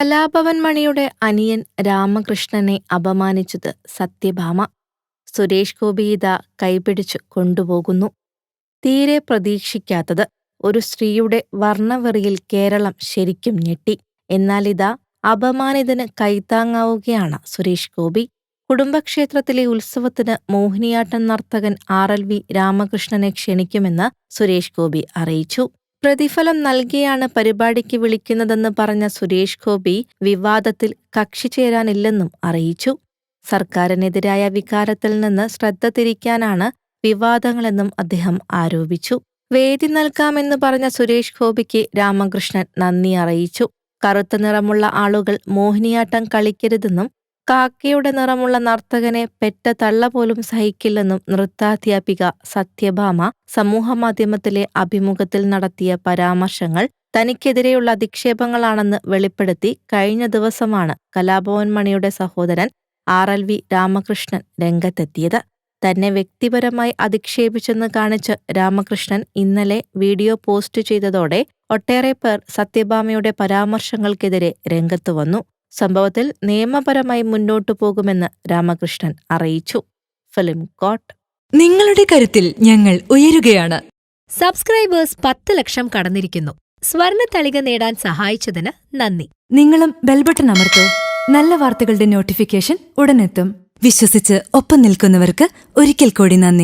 കലാഭവൻ മണിയുടെ അനിയൻ രാമകൃഷ്ണനെ അപമാനിച്ചത് സത്യഭാമ. സുരേഷ് ഗോപി ഇതാ കൈപിടിച്ചു കൊണ്ടുപോകുന്നു. തീരെ പ്രതീക്ഷിക്കാത്തത്. ഒരു സ്ത്രീയുടെ വർണ്ണവെറിയിൽ കേരളം ശരിക്കും ഞെട്ടി. എന്നാലിതാ അപമാനിതന് കൈത്താങ്ങാവുകയാണ് സുരേഷ് ഗോപി. കുടുംബക്ഷേത്രത്തിലെ ഉത്സവത്തിന് മോഹിനിയാട്ടം നർത്തകൻ RLV രാമകൃഷ്ണനെ ക്ഷണിക്കുമെന്ന് സുരേഷ് ഗോപി അറിയിച്ചു. പ്രതിഫലം നൽകിയാണ് പരിപാടിക്ക് വിളിക്കുന്നതെന്ന് പറഞ്ഞ സുരേഷ് ഗോപി വിവാദത്തിൽ കക്ഷി ചേരാനില്ലെന്നും അറിയിച്ചു. സർക്കാരിനെതിരായ വികാരത്തിൽ നിന്ന് ശ്രദ്ധ തിരിക്കാനാണ് വിവാദങ്ങളെന്നും അദ്ദേഹം ആരോപിച്ചു. വേദി നൽകാമെന്ന് പറഞ്ഞ സുരേഷ് ഗോപിക്ക് രാമകൃഷ്ണൻ നന്ദി അറിയിച്ചു. കറുത്ത നിറമുള്ള ആളുകൾ മോഹിനിയാട്ടം കളിക്കരുതെന്നും കാക്കയുടെ നിറമുള്ള നർത്തകനെ പെറ്റ തള്ള പോലും സഹിക്കില്ലെന്നും നൃത്താധ്യാപിക സത്യഭാമ സമൂഹമാധ്യമത്തിലെ അഭിമുഖത്തിൽ നടത്തിയ പരാമർശങ്ങൾ തനിക്കെതിരെയുള്ള അധിക്ഷേപങ്ങളാണെന്ന് വെളിപ്പെടുത്തി കഴിഞ്ഞ ദിവസമാണ് കലാഭവൻ മണിയുടെ സഹോദരൻ RLV രാമകൃഷ്ണൻ രംഗത്തെത്തിയത്. തന്നെ വ്യക്തിപരമായി അധിക്ഷേപിച്ചെന്ന് കാണിച്ച് രാമകൃഷ്ണൻ ഇന്നലെ വീഡിയോ പോസ്റ്റ് ചെയ്തതോടെ ഒട്ടേറെ പേർ സത്യഭാമയുടെ പരാമർശങ്ങൾക്കെതിരെ രംഗത്തു വന്നു. സംഭവത്തിൽ നിയമപരമായി മുന്നോട്ടു പോകുമെന്ന് രാമകൃഷ്ണൻ അറിയിച്ചു. ഫിലിം കോട്ട്. നിങ്ങളുടെ കരുത്തിൽ ഞങ്ങൾ ഉയരുകയാണ്. സബ്സ്ക്രൈബേഴ്സ് 10 ലക്ഷം കടന്നിരിക്കുന്നു. സ്വർണത്തളിക നേടാൻ സഹായിച്ചതിന് നന്ദി. നിങ്ങളും ബെൽബട്ടൺ അമർത്തോ. നല്ല വാർത്തകളുടെ നോട്ടിഫിക്കേഷൻ ഉടനെത്തും. വിശ്വസിച്ച് ഒപ്പം നിൽക്കുന്നവർക്ക് ഒരിക്കൽ കൂടി നന്ദി.